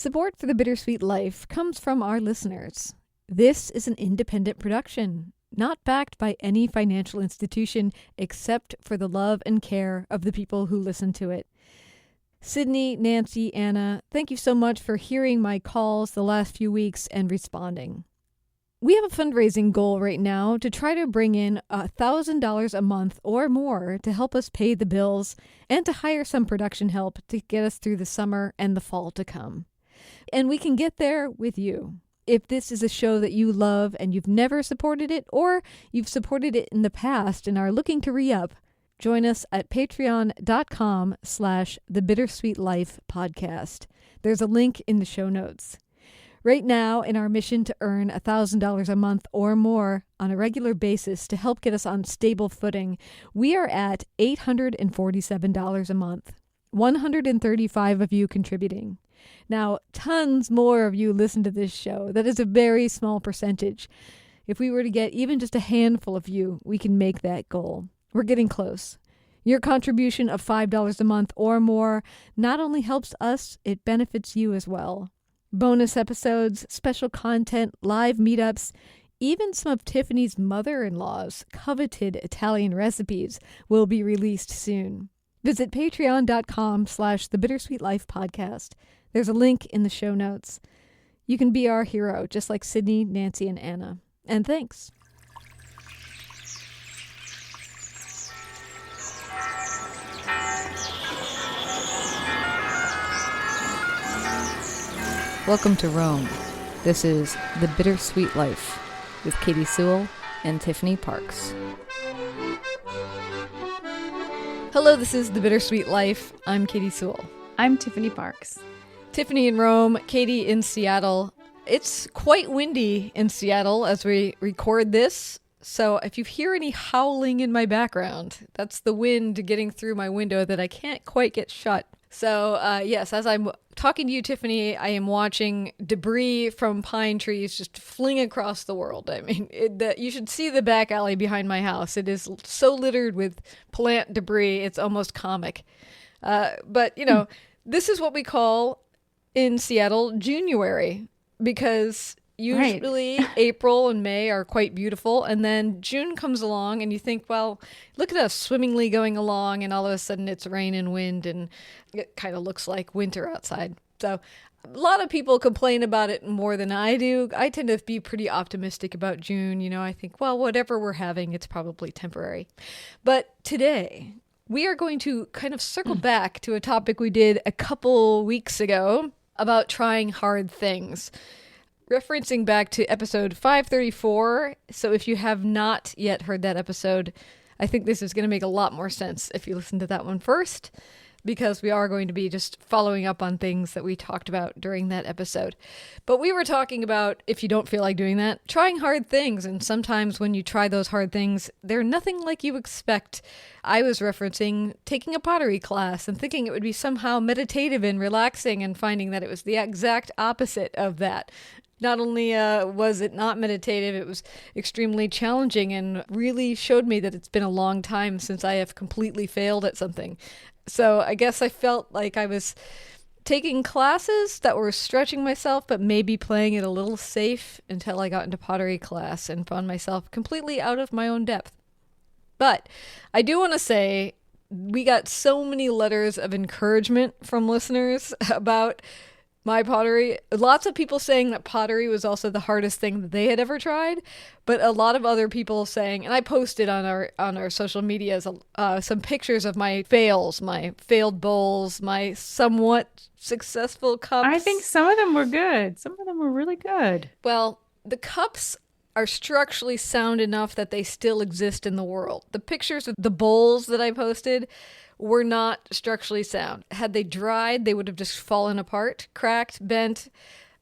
Support for the Bittersweet Life comes from our listeners. This is an independent production, not backed by any financial institution except for the love and care of the people who listen to it. Sydney, Nancy, Anna, thank you so much for hearing my calls the last few weeks and responding. We have a fundraising goal right now to try to bring in $1,000 a month or more to help us pay the bills and to hire some production help to get us through the summer and the fall to come. And we can get there with you. If this is a show that you love and you've never supported it, or you've supported it in the past and are looking to re-up, join us at patreon.com/thebittersweetlifepodcast. There's a link in the show notes. Right now, in our mission to earn $1,000 a month or more on a regular basis to help get us on stable footing, we are at $847 a month, 135 of you contributing. Now, tons more of you listen to this show. That is a very small percentage. If we were to get even just a handful of you, we can make that goal. We're getting close. Your contribution of $5 a month or more not only helps us, it benefits you as well. Bonus episodes, special content, live meetups, even some of Tiffany's mother-in-law's coveted Italian recipes will be released soon. Visit patreon.com/thebittersweetlifepodcast. There's a link in the show notes. You can be our hero, just like Sydney, Nancy, and Anna. And thanks. Welcome to Rome. This is The Bittersweet Life with Katy Sewell and Tiffany Parks. Hello, this is The Bittersweet Life. I'm Katy Sewell. I'm Tiffany Parks. Tiffany in Rome, Katy in Seattle. It's quite windy in Seattle as we record this, so if you hear any howling in my background, that's the wind getting through my window that I can't quite get shut. So yes, as I'm talking to you, Tiffany, I am watching debris from pine trees just fling across the world. I mean, you should see the back alley behind my house. It is so littered with plant debris, it's almost comic. But, you know, this is what we call in Seattle January, because usually April and May are quite beautiful, and then June comes along and you think, well, look at us swimmingly going along, and all of a sudden it's rain and wind and it kind of looks like winter outside. So a lot of people complain about it more than I do. I tend to be pretty optimistic about June. You know, I think, well, whatever we're having, it's probably temporary. But today we are going to kind of circle back to a topic we did a couple weeks ago about trying hard things, referencing back to episode 534. So if you have not yet heard that episode, I think this is going to make a lot more sense if you listen to that one first, because we are going to be just following up on things that we talked about during that episode. But we were talking about, if you don't feel like doing that, trying hard things. And sometimes when you try those hard things, they're nothing like you expect. I was referencing taking a pottery class and thinking it would be somehow meditative and relaxing, and finding that it was the exact opposite of that. Not only was it not meditative, it was extremely challenging and really showed me that it's been a long time since I have completely failed at something. So I guess I felt like I was taking classes that were stretching myself, but maybe playing it a little safe until I got into pottery class and found myself completely out of my own depth. But I do want to say we got so many letters of encouragement from listeners about my pottery. Lots of people saying that pottery was also the hardest thing that they had ever tried, but a lot of other people saying, and I posted on our social medias some pictures of my fails, my failed bowls, my somewhat successful cups. I think some of them were good. Some of them were really good. Well, the cups are structurally sound enough that they still exist in the world. The pictures of the bowls that I posted were not structurally sound. Had they dried, they would have just fallen apart, cracked, bent.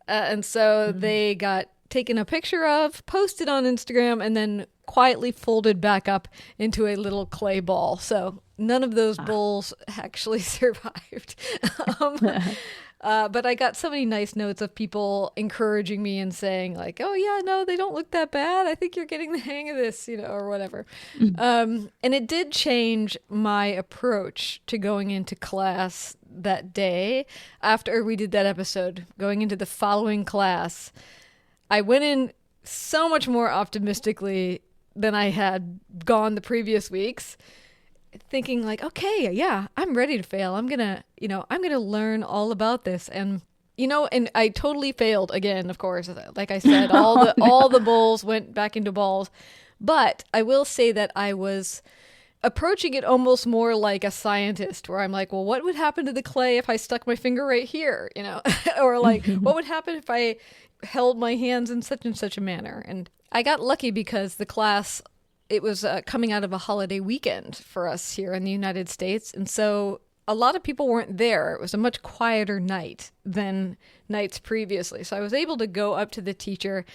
And so they got taken a picture of, posted on Instagram, and then quietly folded back up into a little clay ball. So none of those bowls actually survived. But I got so many nice notes of people encouraging me and saying like, oh yeah, no, they don't look that bad. I think you're getting the hang of this, or whatever. And it did change my approach to going into class that day. After we did that episode, going into the following class, I went in so much more optimistically than I had gone the previous weeks, thinking like, okay, yeah, I'm ready to fail. I'm gonna learn all about this. And I totally failed again, of course. Like I said, all the bowls went back into balls. But I will say that I was approaching it almost more like a scientist, where I'm like, well, what would happen to the clay if I stuck my finger right here, or like, what would happen if I held my hands in such and such a manner? And I got lucky because the class, it was coming out of a holiday weekend for us here in the United States. And so a lot of people weren't there. It was a much quieter night than nights previously. So I was able to go up to the teacher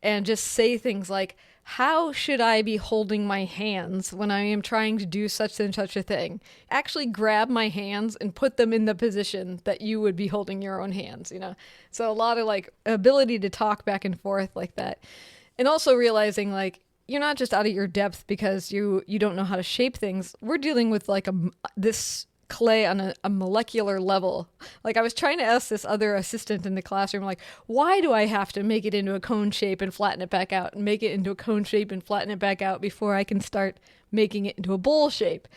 and just say things like, how should I be holding my hands when I am trying to do such and such a thing? Actually grab my hands and put them in the position that you would be holding your own hands, So a lot of like ability to talk back and forth like that. And also realizing like, you're not just out of your depth because you don't know how to shape things. We're dealing with like this clay on a molecular level. Like I was trying to ask this other assistant in the classroom, like, why do I have to make it into a cone shape and flatten it back out and make it into a cone shape and flatten it back out before I can start making it into a bowl shape?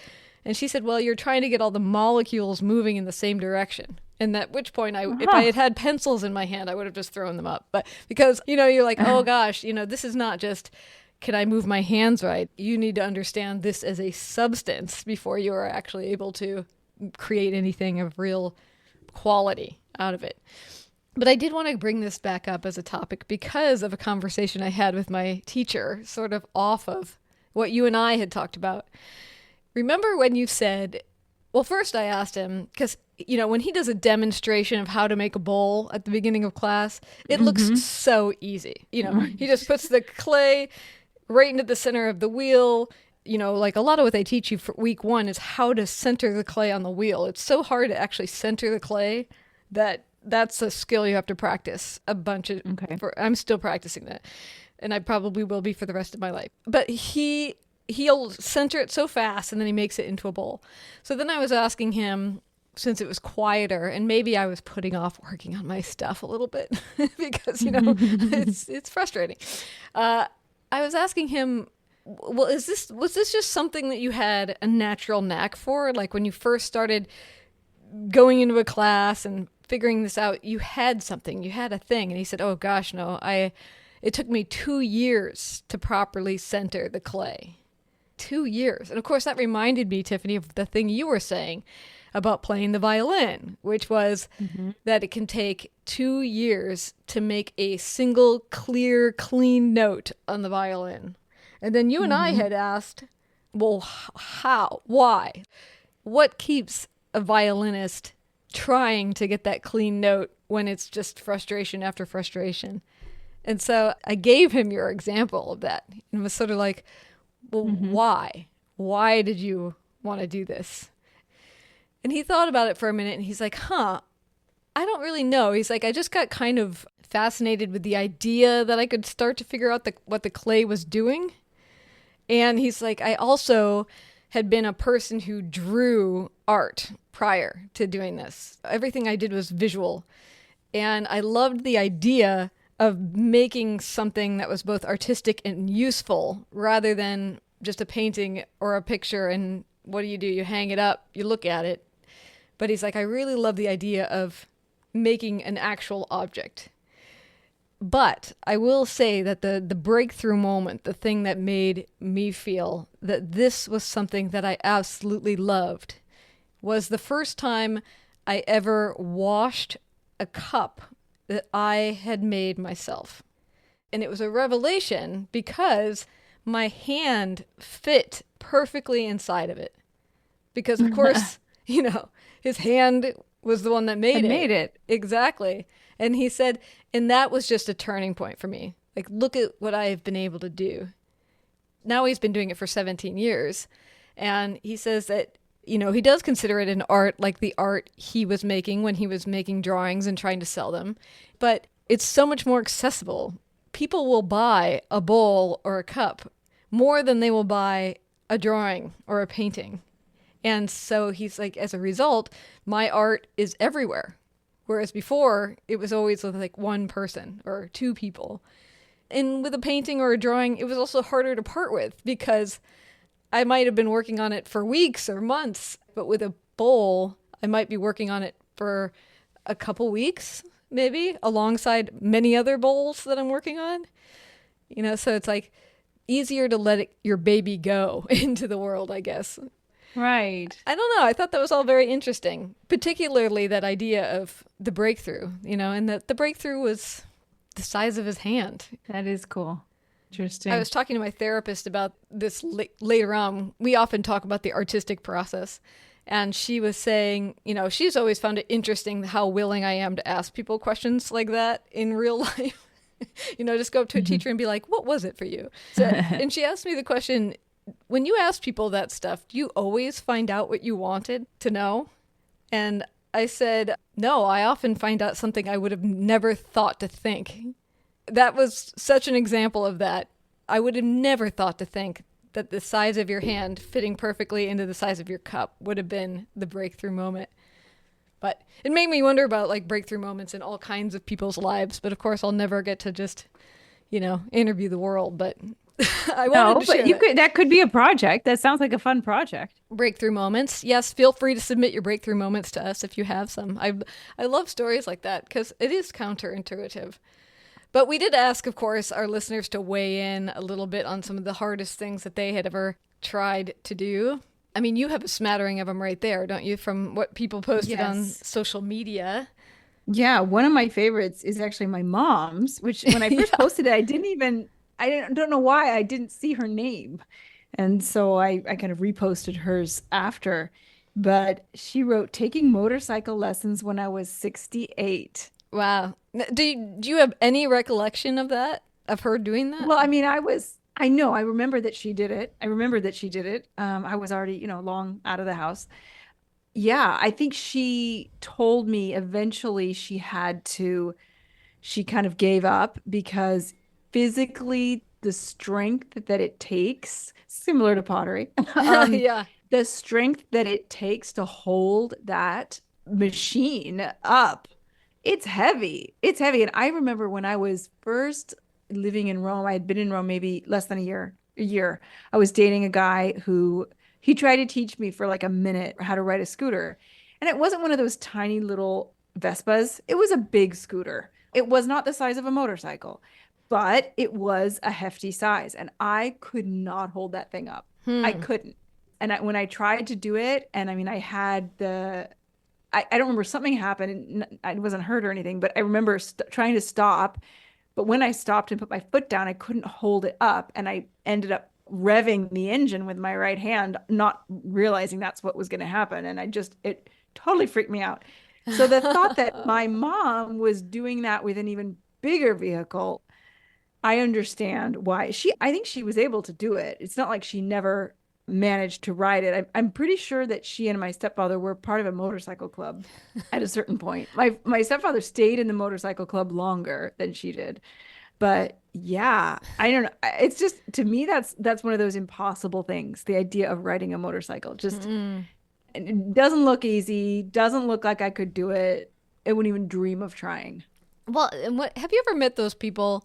And she said, well, you're trying to get all the molecules moving in the same direction. And at which point, if I had had pencils in my hand, I would have just thrown them up. But because, you're like, oh gosh, this is not just, can I move my hands right? You need to understand this as a substance before you are actually able to create anything of real quality out of it. But I did want to bring this back up as a topic because of a conversation I had with my teacher, sort of off of what you and I had talked about. Remember when you said, well, first I asked him, because, when he does a demonstration of how to make a bowl at the beginning of class, it looks so easy. He just puts the clay right into the center of the wheel. Like a lot of what they teach you for week 1 is how to center the clay on the wheel. It's so hard to actually center the clay that's a skill you have to practice a bunch of. Okay. I'm still practicing that, and I probably will be for the rest of my life. But he'll center it so fast, and then he makes it into a bowl. So then I was asking him, since it was quieter, and maybe I was putting off working on my stuff a little bit because it's frustrating. I was asking him, well, was this just something that you had a natural knack for? Like when you first started going into a class and figuring this out, you had something, you had a thing. And he said, oh gosh, no, it took me 2 years to properly center the clay. 2 years. And of course that reminded me, Tiffany, of the thing you were saying about playing the violin, which was that it can take 2 years to make a single clear, clean note on the violin. And then you and I had asked, well, how? Why? What keeps a violinist trying to get that clean note when it's just frustration after frustration? And so I gave him your example of that and was sort of like, well, why? Why did you want to do this? And he thought about it for a minute and he's like, I don't really know. He's like, I just got kind of fascinated with the idea that I could start to figure out what the clay was doing. And he's like, I also had been a person who drew art prior to doing this. Everything I did was visual. And I loved the idea of making something that was both artistic and useful rather than just a painting or a picture. And what do? You hang it up, you look at it. But he's like, I really love the idea of making an actual object. But I will say that the breakthrough moment, the thing that made me feel that this was something that I absolutely loved, was the first time I ever washed a cup that I had made myself. And it was a revelation because my hand fit perfectly inside of it. Because, of course, his hand was the one that made it. Exactly. And he said, and that was just a turning point for me. Like, look at what I have been able to do. Now he's been doing it for 17 years. And he says that he does consider it an art, like the art he was making when he was making drawings and trying to sell them. But it's so much more accessible. People will buy a bowl or a cup more than they will buy a drawing or a painting. And so he's like, as a result, my art is everywhere. Whereas before, it was always with like one person or two people. And with a painting or a drawing, it was also harder to part with because I might have been working on it for weeks or months. But with a bowl, I might be working on it for a couple weeks, maybe, alongside many other bowls that I'm working on. So it's like easier to let your baby go into the world, I guess. Right. I don't know. I thought that was all very interesting, particularly that idea of the breakthrough, and that the breakthrough was the size of his hand. That is cool. Interesting. I was talking to my therapist about this later on. We often talk about the artistic process. And she was saying, she's always found it interesting how willing I am to ask people questions like that in real life. Just go up to a teacher and be like, what was it for you? So, and she asked me the question, when you ask people that stuff, do you always find out what you wanted to know? And I said, no, I often find out something I would have never thought to think. That was such an example of that. I would have never thought to think that the size of your hand fitting perfectly into the size of your cup would have been the breakthrough moment. But it made me wonder about like breakthrough moments in all kinds of people's lives. But of course, I'll never get to just, interview the world. But I wanted to share that. That could be a project. That sounds like a fun project. Breakthrough moments. Yes, feel free to submit your breakthrough moments to us if you have some. I love stories like that because it is counterintuitive. But we did ask, of course, our listeners to weigh in a little bit on some of the hardest things that they had ever tried to do. I mean, you have a smattering of them right there, don't you, from what people posted on social media? Yeah, one of my favorites is actually my mom's, which when I first posted it, I don't know why I didn't see her name. And so I kind of reposted hers after. But she wrote, taking motorcycle lessons when I was 68. Wow. Do you have any recollection of that? Of her doing that? Well, I mean, I remember that she did it. I was already, long out of the house. Yeah, I think she told me eventually she kind of gave up because physically the strength that it takes, similar to pottery, yeah, the strength that it takes to hold that machine up. It's heavy. It's heavy. And I remember when I was first living in Rome, I had been in Rome maybe less than a year. I was dating a guy who he tried to teach me for like a minute how to ride a scooter. And it wasn't one of those tiny little Vespas. It was a big scooter. It was not the size of a motorcycle, but it was a hefty size. And I could not hold that thing up. I couldn't. And when I tried to do it, and I mean, I had I don't remember, something happened. I wasn't hurt or anything, but I remember trying to stop. But when I stopped and put my foot down, I couldn't hold it up. And I ended up revving the engine with my right hand, not realizing that's what was going to happen. And it totally freaked me out. So the thought that my mom was doing that with an even bigger vehicle, I understand why. I think she was able to do it. It's not like she never managed to ride it. I'm pretty sure that she and my stepfather were part of a motorcycle club at a certain point. My stepfather stayed in the motorcycle club longer than she did. But yeah, I don't know. It's just, to me, that's one of those impossible things. The idea of riding a motorcycle just it doesn't look easy, doesn't look like I could do it. I wouldn't even dream of trying. Well, and have you ever met those people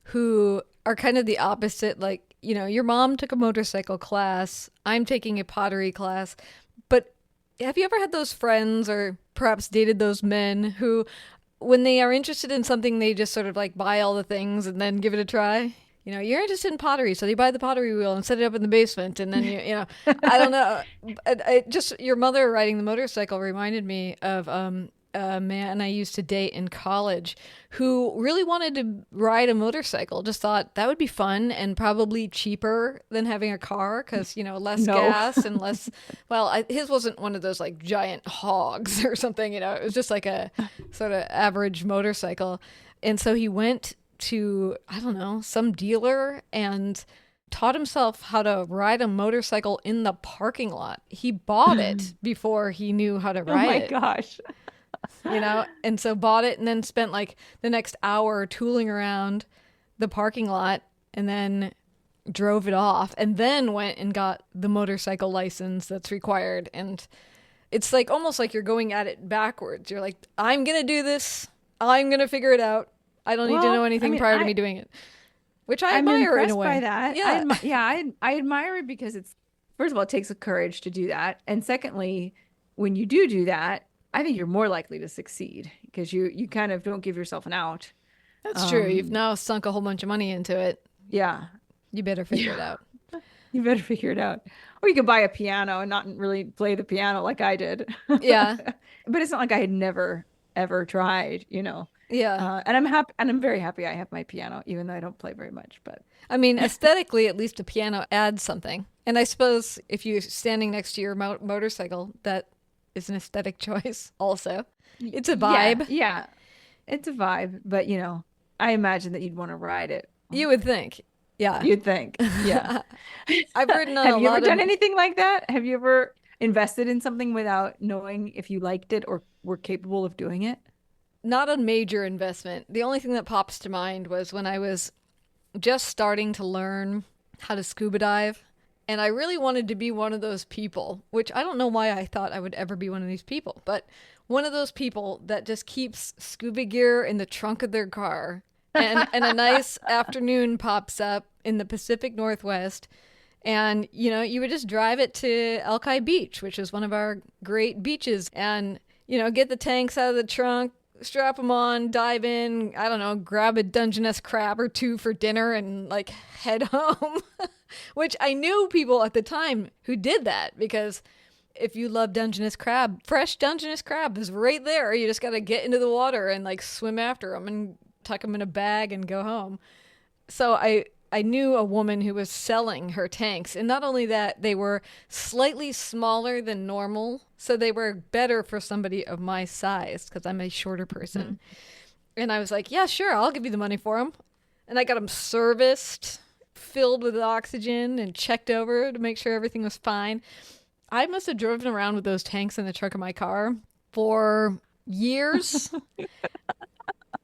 who are kind of the opposite? Like, your mom took a motorcycle class, I'm taking a pottery class. But have you ever had those friends or perhaps dated those men who, when they are interested in something, they just sort of like buy all the things and then give it a try? You're interested in pottery, so you buy the pottery wheel and set it up in the basement. And then, I don't know. Just your mother riding the motorcycle reminded me of a man I used to date in college who really wanted to ride a motorcycle. Just thought that would be fun and probably cheaper than having a car because, less gas and less, his wasn't one of those like giant hogs or something, it was just like a sort of average motorcycle. And so he went to, I don't know, some dealer and taught himself how to ride a motorcycle in the parking lot. He bought it before he knew how to Oh ride my it, gosh. and so bought it and then spent like the next hour tooling around the parking lot and then drove it off and then went and got the motorcycle license that's required. And it's like almost like you're going at it backwards. You're like, I'm going to do this. I'm going to figure it out. I don't need to Well, know I anything mean, prior to me doing it, which I I'm admire in a impressed by way. that. Yeah. I admire it because it's, first of all, it takes a courage to do that. And secondly, when you do that, I think you're more likely to succeed because you kind of don't give yourself an out. That's true. You've Um, now sunk a whole bunch of money into it. yeah. You better figure it Yeah. out. You better figure it out. Or you could buy a piano and not really play the piano like I did. Yeah. But it's not like I had never ever tried, you know. Yeah. And I'm happy and I'm very happy I have my piano, even though I don't play very much. But I mean, aesthetically, at least a piano adds something. And I suppose if you're standing next to your motorcycle, that is an aesthetic choice also. It's a yeah, vibe. yeah, it's a vibe. But I imagine that you'd want to ride it. You would think. Yeah. You'd think. Yeah. I've ridden on a Have you ever lot of, done anything like that? Have you ever invested in something without knowing if you liked it or were capable of doing it? not a major investment. The only thing that pops to mind was when I was just starting to learn how to scuba dive. And I really wanted to be one of those people, which I don't know why I thought I would ever be one of these people, but one of those people that just keeps scuba gear in the trunk of their car. And a nice afternoon pops up in the Pacific Northwest. And, you would just drive it to Alki Beach, which is one of our great beaches. And, get the tanks out of the trunk, strap them on, dive in, I don't know, grab a Dungeness crab or two for dinner and like head home. Which I knew people at the time who did that because if you love Dungeness crab, fresh Dungeness crab is right there. You just got to get into the water and like swim after them and tuck them in a bag and go home. So I knew a woman who was selling her tanks. And not only that, they were slightly smaller than normal. So they were better for somebody of my size because I'm a shorter person. Mm-hmm. And I was like, yeah, sure, I'll give you the money for them. And I got them serviced, filled with oxygen, and checked over to make sure everything was fine. I must have driven around with those tanks in the trunk of my car for years.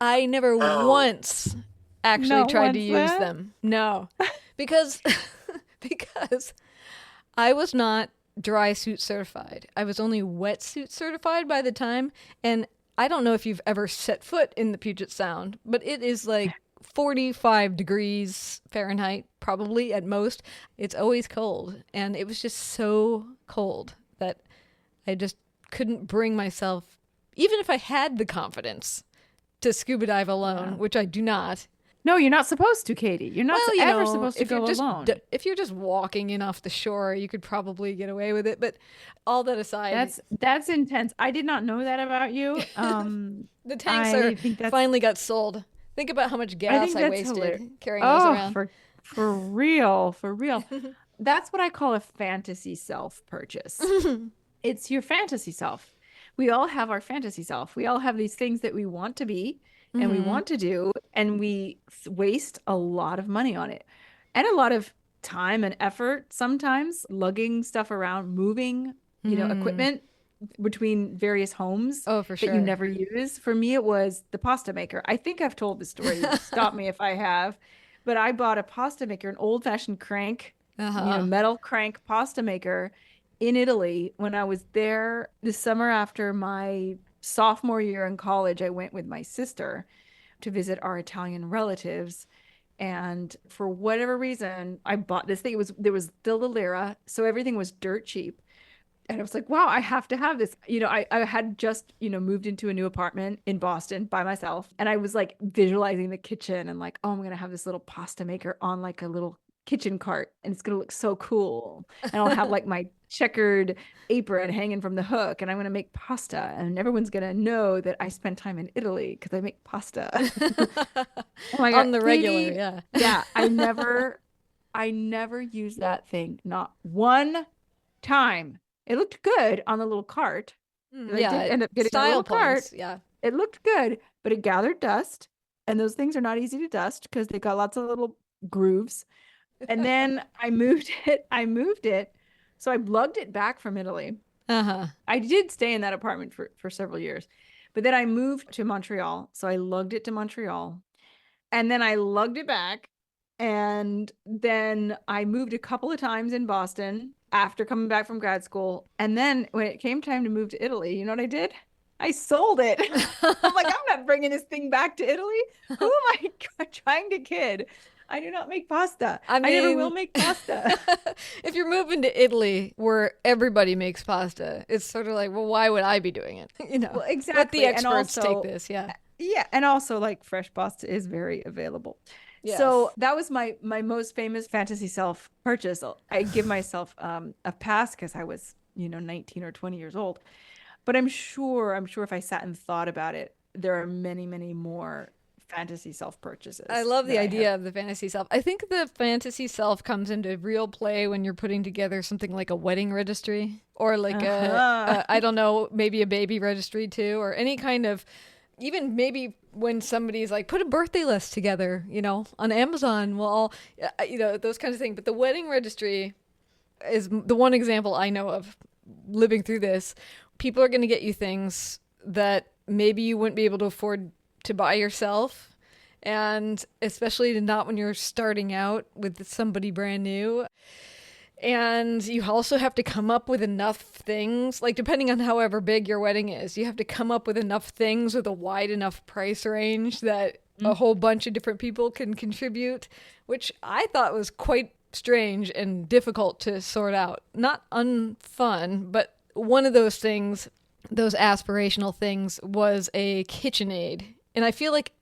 I never once actually tried to use them. No, because I was not dry suit certified. I was only wetsuit certified by the time. And I don't know if you've ever set foot in the Puget Sound, but it is like 45 degrees Fahrenheit, probably at most. It's always cold. And it was just so cold that I just couldn't bring myself, even if I had the confidence, to scuba dive alone, which I do not. No, you're not supposed to, Katie. You're not ever supposed to go alone. If you're just walking in off the shore, you could probably get away with it. But all that aside, that's intense. I did not know that about you. The tanks finally got sold. Think about how much gas I wasted carrying those around. For real. That's what I call a fantasy self purchase. It's your fantasy self. We all have our fantasy self. We all have these things that we want to be and we want to do, and we waste a lot of money on it and a lot of time and effort, sometimes lugging stuff around, moving, equipment between various homes that you never use. For me, it was the pasta maker. I think I've told this story. Stop me if I have. But I bought a pasta maker, an old-fashioned crank, metal crank pasta maker in Italy when I was there this summer after my sophomore year in college. I went with my sister to visit our Italian relatives. And for whatever reason, I bought this thing. There was still the lira, so everything was dirt cheap. And I was like, wow, I have to have this. I had just, moved into a new apartment in Boston by myself. And I was like visualizing the kitchen and like, oh, I'm going to have this little pasta maker on like a little kitchen cart. And it's going to look so cool. And I'll have like my checkered apron hanging from the hook. And I'm going to make pasta. And everyone's going to know that I spent time in Italy because I make pasta. Oh my God, on the regular, yeah. Yeah, I never used that thing. Not one time. It looked good on the little cart. I did end up getting a little cart. Yeah. It looked good, but it gathered dust. And those things are not easy to dust because they got lots of little grooves. And then I moved it. I moved it. So I lugged it back from Italy. Uh-huh. I did stay in that apartment for several years, but then I moved to Montreal. So I lugged it to Montreal and then I lugged it back. And then I moved a couple of times in Boston after coming back from grad school. And then when it came time to move to Italy, you know what I did? I sold it. I'm like, I'm not bringing this thing back to Italy. Who am I trying to kid? I do not make pasta. I I never will mean, make pasta. if you're moving to Italy where everybody makes pasta, it's sort of like, well, why would I be doing it? Well, Let the exactly. And experts take also, this. Yeah. yeah, and also like fresh pasta is very available. So Yes. that was my most famous fantasy self purchase. I give myself a pass because I was, 19 or 20 years old. But I'm sure if I sat and thought about it, there are many, many more fantasy self I purchases love the that I have. idea of the fantasy self. I think the fantasy self comes into real play when you're putting together something like a wedding registry or like Uh-huh. I don't know, maybe a baby registry too, or any kind of, even maybe when somebody's like, put a birthday list together, on Amazon, well, those kinds of things. But the wedding registry is the one example I know of living through this. People are going to get you things that maybe you wouldn't be able to afford to buy yourself. And especially not when you're starting out with somebody brand new. And you also have to come up with enough things, like depending on however big your wedding is, you have to come up with enough things with a wide enough price range that a whole bunch of different people can contribute, which I thought was quite strange and difficult to sort out. Not unfun, but one of those things, those aspirational things, was a KitchenAid. And I feel like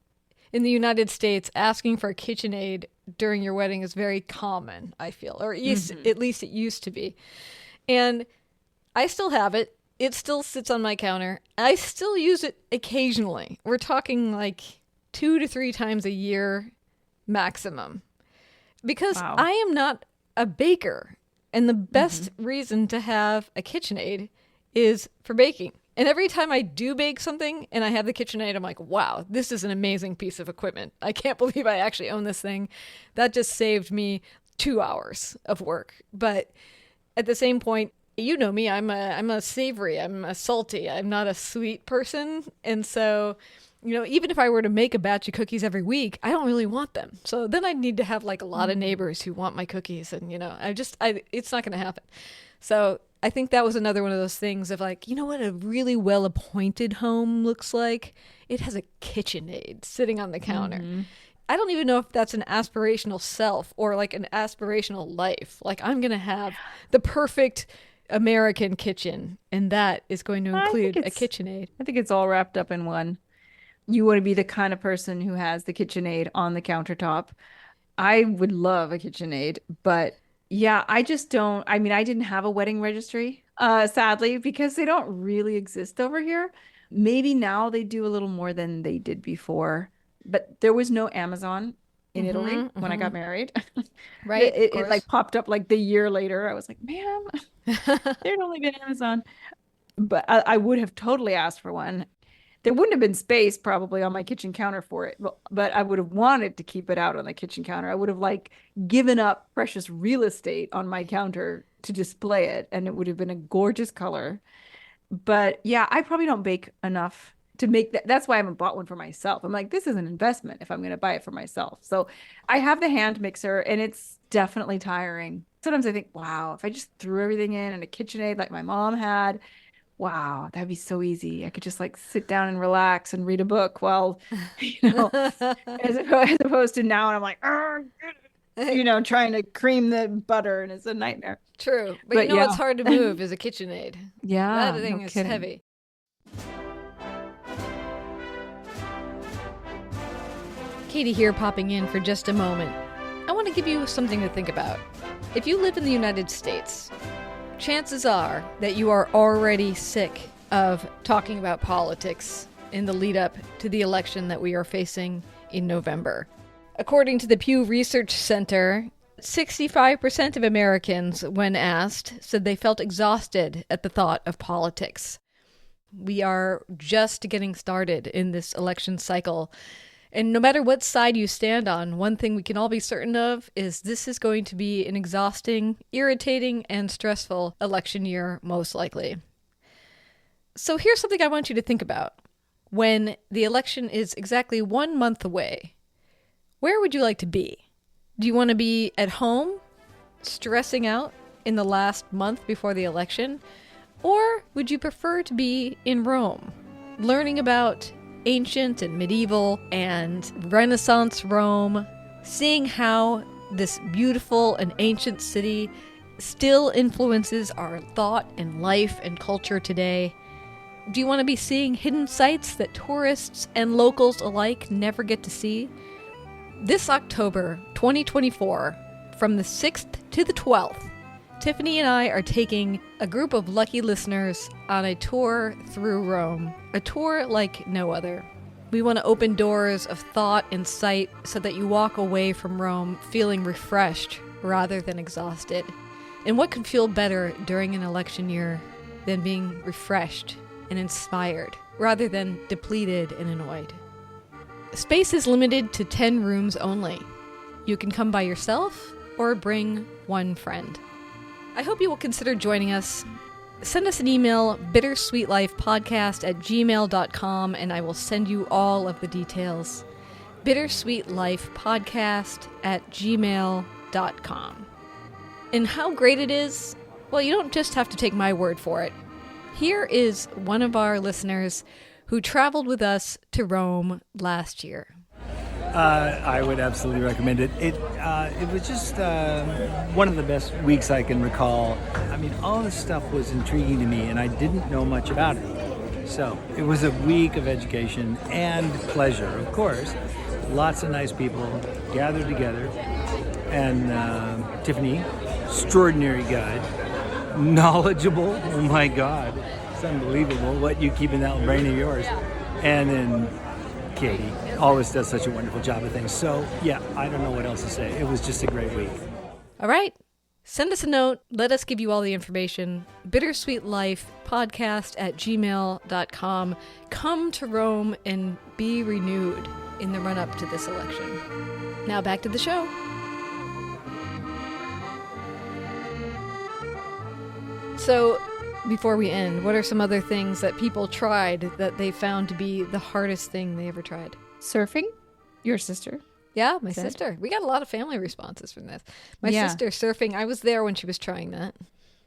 in the United States, asking for a KitchenAid during your wedding is very common, I feel, or at least it used to be. And I still have it. It still sits on my counter. I still use it occasionally. We're talking like 2 to 3 times a year maximum. Because Wow. I am not a baker. And the best reason to have a KitchenAid is for baking. And every time I do bake something and I have the KitchenAid, I'm like, wow, this is an amazing piece of equipment. I can't believe I actually own this thing. That just saved me 2 hours of work. But at the same point, you know me, I'm a savory, I'm a salty, I'm not a sweet person. And so, even if I were to make a batch of cookies every week, I don't really want them. So then I'd need to have like a lot of neighbors who want my cookies. And, it's not going to happen. So I think that was another one of those things of like, you know what a really well appointed home looks like? It has a KitchenAid sitting on the counter. I don't even know if that's an aspirational self or like an aspirational life. Like, I'm going to have the perfect American kitchen, and that is going to I think include a it's KitchenAid. I think it's all wrapped up in one. You want to be the kind of person who has the KitchenAid on the countertop. I would love a KitchenAid, but yeah, I just don't. I mean, I didn't have a wedding registry, sadly, because they don't really exist over here. Maybe now they do a little more than they did before, but there was no Amazon in Italy Mm-hmm, when I mm-hmm. got married. Right, of It like course. popped up like the year later. I was like, ma'am, there'd only been Amazon. But I would have totally asked for one. There wouldn't have been space probably on my kitchen counter for it, but I would have wanted to keep it out on the kitchen counter. I would have like given up precious real estate on my counter to display it, and it would have been a gorgeous color. But yeah, I probably don't bake enough to make that. That's why I haven't bought one for myself. I'm like, this is an investment if I'm going to buy it for myself. So I have the hand mixer, and it's definitely tiring. Sometimes I think, wow, if I just threw everything in a KitchenAid like my mom had, wow, that'd be so easy. I could just like sit down and relax and read a book while, you know, as opposed to now, and I'm like, "Argh," trying to cream the butter, and it's a nightmare. True. But But what's yeah, hard to move is a KitchenAid. That yeah, no thing is kidding. heavy. Katie here, popping in for just a moment. I want to give you something to think about. If you live in the United States, chances are that you are already sick of talking about politics in the lead up to the election that we are facing in November. According to the Pew Research Center, 65% of Americans, when asked, said they felt exhausted at the thought of politics. We are just getting started in this election cycle. And no matter what side you stand on, one thing we can all be certain of is this is going to be an exhausting, irritating, and stressful election year, most likely. So here's something I want you to think about. When the election is exactly 1 month away, where would you like to be? Do you want to be at home, stressing out in the last month before the election? Or would you prefer to be in Rome, learning about ancient and medieval and Renaissance Rome, seeing how this beautiful and ancient city still influences our thought and life and culture today? Do you want to be seeing hidden sites that tourists and locals alike never get to see? This October 2024, from the 6th to the 12th, Tiffany and I are taking a group of lucky listeners on a tour through Rome, a tour like no other. We want to open doors of thought and sight so that you walk away from Rome feeling refreshed rather than exhausted. And what could feel better during an election year than being refreshed and inspired rather than depleted and annoyed? Space is limited to 10 rooms only. You can come by yourself or bring one friend. I hope you will consider joining us. Send us an email, bittersweetlifepodcast@gmail.com, and I will send you all of the details. bittersweetlifepodcast@gmail.com. And how great it is? Well, you don't just have to take my word for it. Here is one of our listeners who traveled with us to Rome last year. I would absolutely recommend it. It was just one of the best weeks I can recall. I mean, all this stuff was intriguing to me, and I didn't know much about it. So it was a week of education and pleasure, of course. Lots of nice people gathered together, and Tiffany, extraordinary guide, knowledgeable. Oh my God, it's unbelievable what you keep in that brain of yours. And then Katy always does such a wonderful job of things. So, yeah, I don't know what else to say. It was just a great week. All right. Send us a note. Let us give you all the information. bittersweetlifepodcast@gmail.com. Come to Rome and be renewed in the run-up to this election. Now back to the show. So, before we end, what are some other things that people tried that they found to be the hardest thing they ever tried? Surfing? Your sister? Yeah, my sister. We got a lot of family responses from this. My sister surfing, I was there when she was trying that.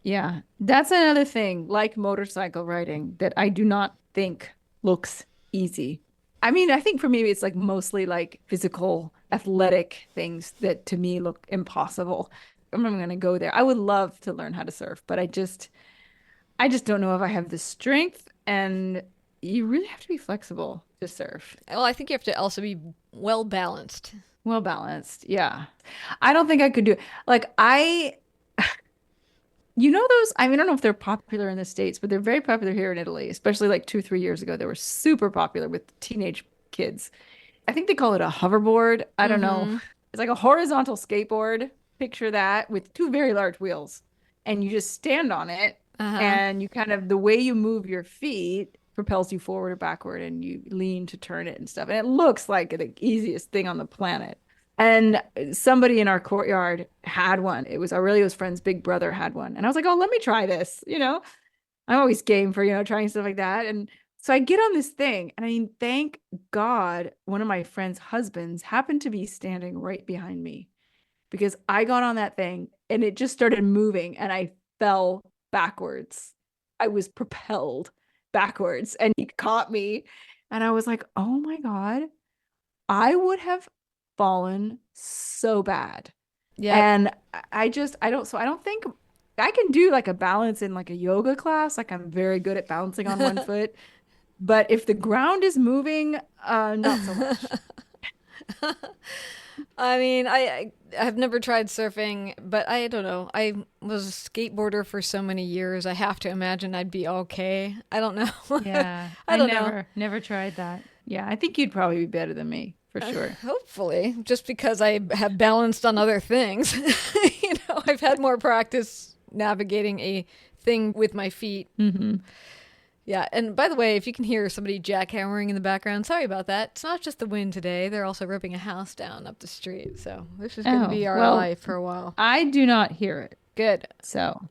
Yeah, that's another thing, like motorcycle riding, that I do not think looks easy. I mean, I think for me, it's like mostly like physical, athletic things that to me look impossible. I'm not going to go there. I would love to learn how to surf, but I just don't know if I have the strength, and you really have to be flexible to surf. Well, I think you have to also be well balanced. Well balanced, yeah. I don't think I could do it. Like you know those, I mean, I don't know if they're popular in the States, but they're very popular here in Italy, especially like 2-3 years ago. They were super popular with teenage kids. I think they call it a hoverboard. I don't know. It's like a horizontal skateboard. Picture that with 2 very large wheels, and you just stand on it. And you kind of, the way you move your feet propels you forward or backward, and you lean to turn it and stuff. And it looks like the easiest thing on the planet. And somebody in our courtyard had one. It was Aurelio's friend's big brother had one. And I was like, oh, let me try this. You know, I'm always game for, trying stuff like that. And so I get on this thing, and I mean, thank God one of my friend's husbands happened to be standing right behind me, because I got on that thing and it just started moving, and I fell backwards. I was propelled backwards, and he caught me, and I was like, oh my God, I would have fallen so bad. Yeah. And I don't think I can do like a balance in like a yoga class. Like I'm very good at balancing on one foot, but if the ground is moving, not so much. I mean, I have never tried surfing, but I don't know. I was a skateboarder for so many years. I have to imagine I'd be okay. I don't know. Yeah. I don't know. Never tried that. Yeah, I think you'd probably be better than me, for sure. Hopefully, just because I have balanced on other things. I've had more practice navigating a thing with my feet. Mm-hmm. Yeah, and by the way, if you can hear somebody jackhammering in the background, sorry about that. It's not just the wind today. They're also ripping a house down up the street. So this is going to be our life for a while. I do not hear it. Good. So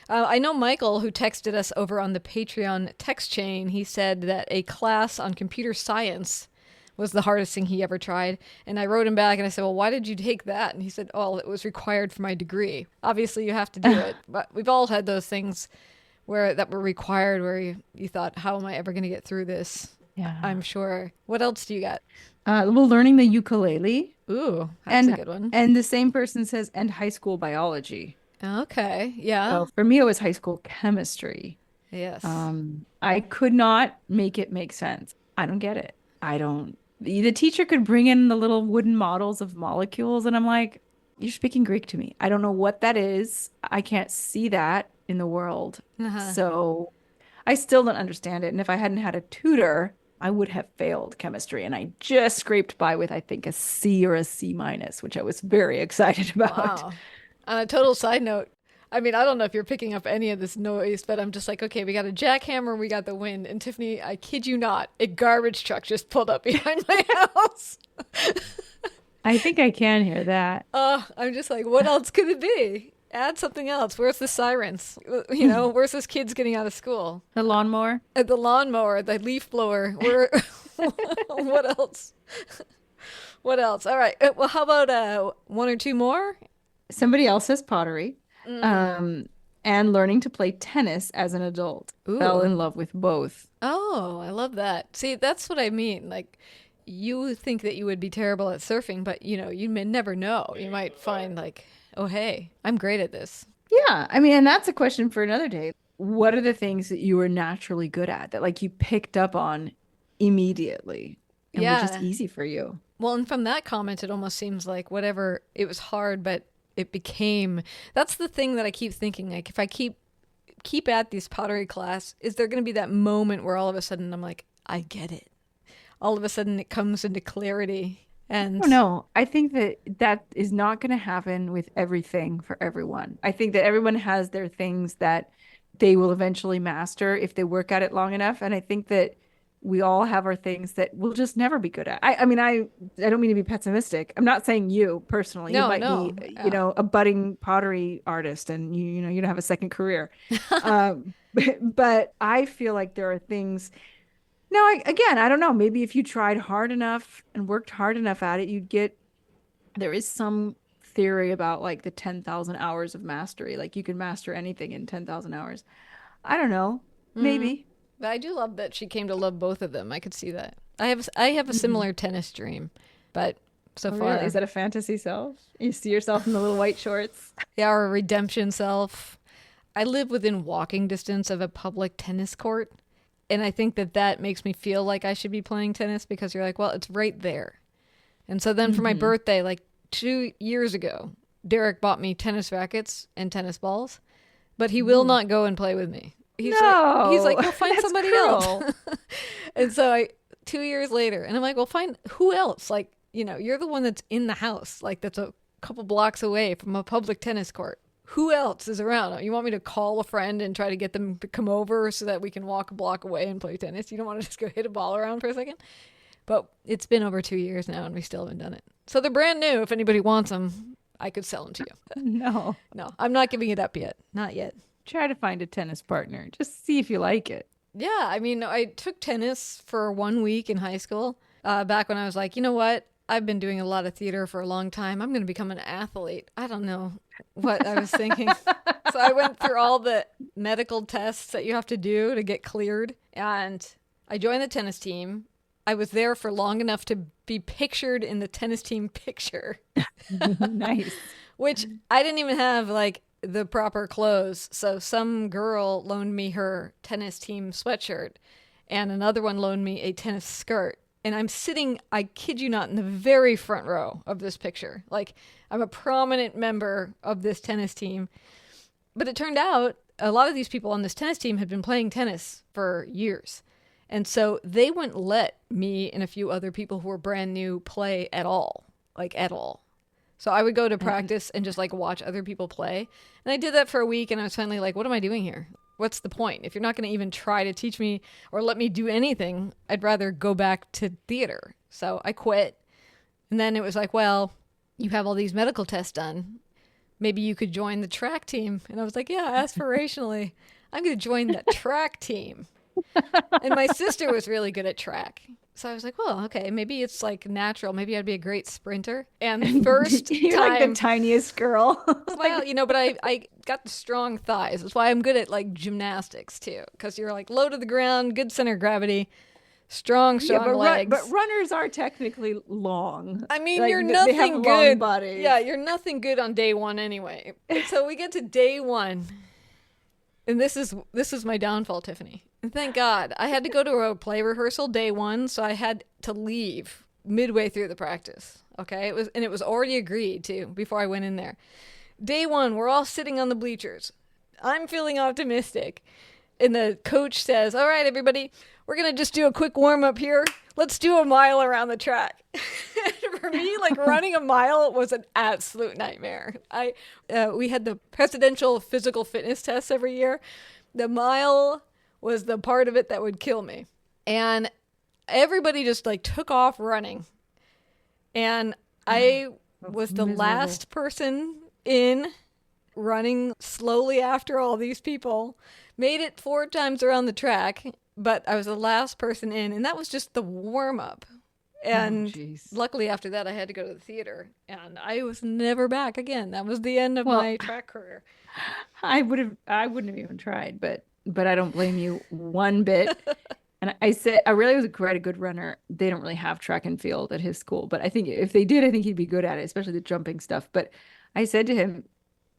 I know Michael, who texted us over on the Patreon text chain, he said that a class on computer science was the hardest thing he ever tried. And I wrote him back and I said, well, why did you take that? And he said, oh, it was required for my degree. Obviously, you have to do it. But we've all had those things that were required where you thought, how am I ever going to get through this? yeah, I'm sure. What else do you got? well, learning the ukulele. Ooh, that's a good one. And the same person says, and high school biology. Okay, yeah. So for me, it was high school chemistry. Yes. I could not make it make sense. I don't get it. I don't. The teacher could bring in the little wooden models of molecules, and I'm like, you're speaking Greek to me. I don't know what that is. I can't see that in the world. So I still don't understand it. And if I hadn't had a tutor, I would have failed chemistry. And I just scraped by with, I think, a C or a C minus, which I was very excited about. Wow. On a total side note, I mean, I don't know if you're picking up any of this noise, but I'm just like, okay, we got a jackhammer, we got the wind. And Tiffany, I kid you not, a garbage truck just pulled up behind my house. I think I can hear that. I'm just like, what else could it be? Add something else. Where's the sirens? You know, where's this kids getting out of school? The lawnmower? The lawnmower, the leaf blower. What else? What else? All right. Well, how about one or two more? Somebody else says pottery. And learning to play tennis as an adult. Ooh. Fell in love with both. Oh, I love that. See, that's what I mean. Like, you think that you would be terrible at surfing, but, you know, you may never know. You might find, like, oh, hey, I'm great at this. Yeah. I mean, and that's a question for another day. What are the things that you were naturally good at that, like, you picked up on immediately and were just easy for you? Well, and from that comment, it almost seems like whatever, it was hard, but it became, that's the thing that I keep thinking, like, if I keep at this pottery class, is there going to be that moment where all of a sudden I'm like, I get it. All of a sudden it comes into clarity. And Oh no, I think that is not going to happen with everything for everyone. I think that everyone has their things that they will eventually master if they work at it long enough. And I think that we all have our things that we'll just never be good at. I mean, I don't mean to be pessimistic. I'm not saying you personally. No, you might no. be, you know, a budding pottery artist and you know, you don't have a second career. But I feel like there are things. Now, I don't know. Maybe if you tried hard enough and worked hard enough at it, you'd get. There is some theory about like the 10,000 hours of mastery. Like you can master anything in 10,000 hours. I don't know. Maybe. But I do love that she came to love both of them. I could see that. I have a similar tennis dream, but so far. Really? Is that a fantasy self? You see yourself in the little white shorts? Yeah, or a redemption self. I live within walking distance of a public tennis court. And I think that makes me feel like I should be playing tennis because you're like, well, it's right there. And so then for my birthday, like 2 years ago, Derek bought me tennis rackets and tennis balls, but he will not go and play with me. He's like, well, find somebody else. And so 2 years later, and I'm like, well, find who else? Like, you know, you're the one that's in the house, like that's a couple blocks away from a public tennis court. Who else is around? You want me to call a friend and try to get them to come over so that we can walk a block away and play tennis? You don't want to just go hit a ball around for a second? But it's been over 2 years now and we still haven't done it. So they're brand new. If anybody wants them, I could sell them to you. No, I'm not giving it up yet. Not yet. try to find a tennis partner. Just see if you like it. Yeah, I mean, I took tennis for 1 week in high school back when I was like, you know what? I've been doing a lot of theater for a long time. I'm going to become an athlete. I don't know what I was thinking. So I went through all the medical tests that you have to do to get cleared. And I joined the tennis team. I was there for long enough to be pictured in the tennis team picture. Nice. Which I didn't even have like the proper clothes. So some girl loaned me her tennis team sweatshirt and another one loaned me a tennis skirt. And I'm sitting, I kid you not, in the very front row of this picture. Like, I'm a prominent member of this tennis team. But it turned out a lot of these people on this tennis team had been playing tennis for years. And so they wouldn't let me and a few other people who were brand new play at all. Like, at all. So I would go to practice and just, like, watch other people play. And I did that for a week, and I was finally like, what am I doing here? what's the point? If you're not going to even try to teach me or let me do anything, I'd rather go back to theater. So I quit. And then it was like, well, you have all these medical tests done. Maybe you could join the track team. And I was like, yeah, aspirationally, I'm going to join the track team. And my sister was really good at track. So I was like, well, okay, maybe it's like natural. Maybe I'd be a great sprinter. And first You're time, like the tiniest girl. well, but I got the strong thighs. That's why I'm good at like gymnastics too. Because you're like low to the ground, good center of gravity, strong legs. But runners are technically long. I mean, Like, you're they nothing have long good. bodies. Yeah, you're nothing good on day one anyway. So we get to day one. And this is my downfall, Tiffany. And thank God. I had to go to a play rehearsal day one, so I had to leave midway through the practice. Okay? It was already agreed to before I went in there. Day one, we're all sitting on the bleachers. I'm feeling optimistic. And the coach says, all right, everybody, we're going to just do a quick warm-up here. Let's do a mile around the track. For me, like running a mile was an absolute nightmare. We had the presidential physical fitness tests every year. The mile was the part of it that would kill me. And everybody just like took off running. And I was the last person in, running slowly after all these people. Made it 4 times around the track, but I was the last person in, and that was just the warm-up. And luckily after that, I had to go to the theater, and I was never back again. That was the end of my track career. I wouldn't have even tried, but I don't blame you one bit. And I said, I really was quite a good runner. They don't really have track and field at his school, but I think if they did, I think he'd be good at it, especially the jumping stuff. But I said to him,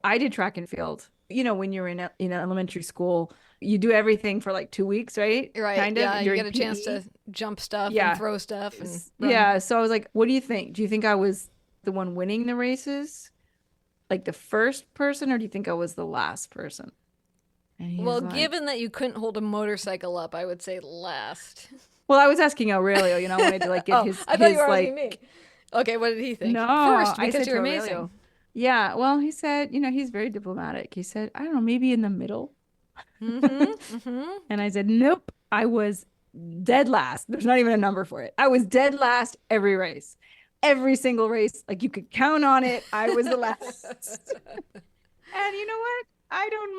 I did track and field. When you're in elementary school, you do everything for like 2 weeks, right? Right. Kind of. Yeah, you get a PE. chance to jump stuff and throw stuff. And yeah. So I was like, what do you think? Do you think I was the one winning the races? Like the first person, or do you think I was the last person? Well, given that you couldn't hold a motorcycle up, I would say last. Well, I was asking Aurelio, I wanted to like get his I thought you were like asking me. Okay, what did he think? No, first, I because said you're to amazing. Aurelio. Yeah, well, he said, he's very diplomatic. He said, I don't know, maybe in the middle. And I said, nope, I was dead last. There's not even a number for it. I was dead last every race. Every single race, like you could count on it, I was the last. And you know what? I don't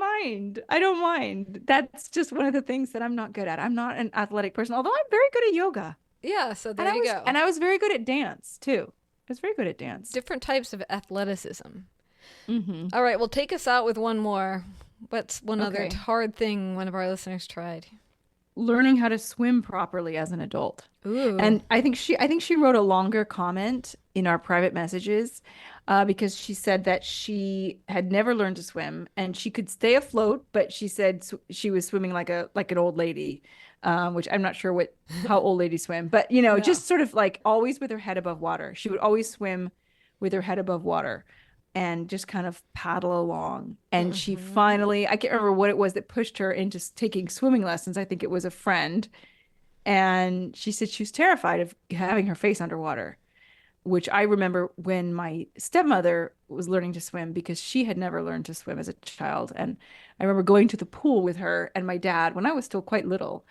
mind. That's just one of the things that I'm not good at. I'm not an athletic person, although I'm very good at yoga. Yeah, so there you go. And I was very good at dance, too. I was very good at dance. Different types of athleticism. Mm-hmm. All right, well, take us out with one more. What's one other hard thing one of our listeners tried? Learning how to swim properly as an adult. Ooh. And I think she wrote a longer comment in our private messages because she said that she had never learned to swim and she could stay afloat, but she said she was swimming like an old lady, which I'm not sure how old ladies swim, but just sort of like always with her head above water. She would always swim with her head above water and just kind of paddle along. And she finally, I can't remember what it was that pushed her into taking swimming lessons. I think it was a friend. And she said she was terrified of having her face underwater, which I remember when my stepmother was learning to swim because she had never learned to swim as a child. And I remember going to the pool with her and my dad when I was still quite little.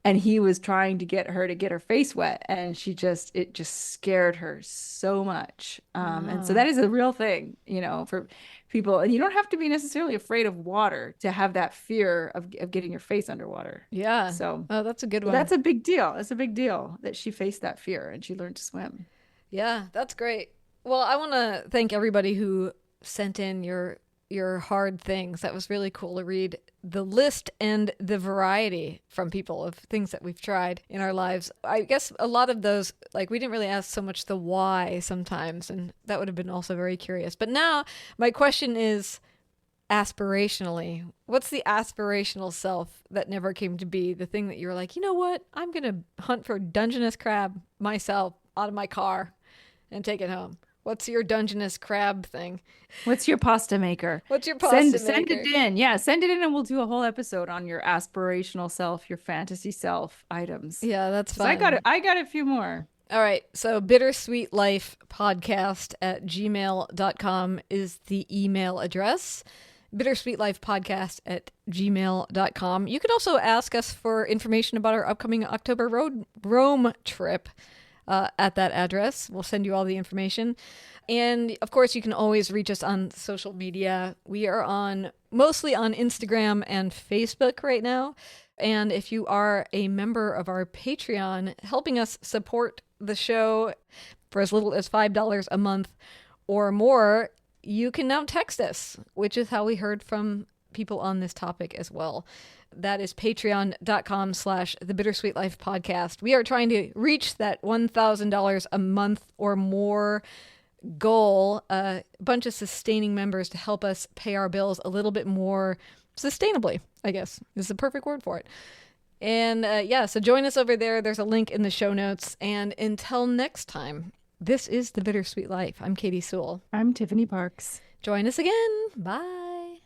And he was trying to get her face wet. And it just scared her so much. And so that is a real thing, for people. And you don't have to be necessarily afraid of water to have that fear of getting your face underwater. Yeah. So that's a good one. That's a big deal. It's a big deal that she faced that fear and she learned to swim. Yeah, that's great. Well, I want to thank everybody who sent in your hard things. That was really cool to read the list and the variety from people of things that we've tried in our lives. I guess a lot of those, like, we didn't really ask so much the why sometimes, and that would have been also very curious. But now my question is aspirationally, what's the aspirational self that never came to be, the thing that you're like, you know what, I'm going to hunt for Dungeness crab myself out of my car and take it home? What's your Dungeness crab thing? What's your pasta maker? What's your pasta maker? Send it in. Yeah, send it in and we'll do a whole episode on your aspirational self, your fantasy self items. Yeah, that's fun. I got a few more. All right. So Bittersweet Life Podcast at gmail.com is the email address. bittersweetlifepodcast@gmail.com. You can also ask us for information about our upcoming October road Rome trip at that address. We'll send you all the information. And of course, you can always reach us on social media. We are mostly on Instagram and Facebook right now. And if you are a member of our Patreon, helping us support the show for as little as $5 a month or more, you can now text us, which is how we heard from people on this topic as well. That is patreon.com/The Bittersweet Life Podcast. We are trying to reach that $1,000 a month or more goal, a bunch of sustaining members to help us pay our bills a little bit more sustainably, I guess is the perfect word for it. And so join us over there. There's a link in the show notes. And until next time, this is The Bittersweet Life. I'm Katy Sewell. I'm Tiffany Parks. Join us again. Bye.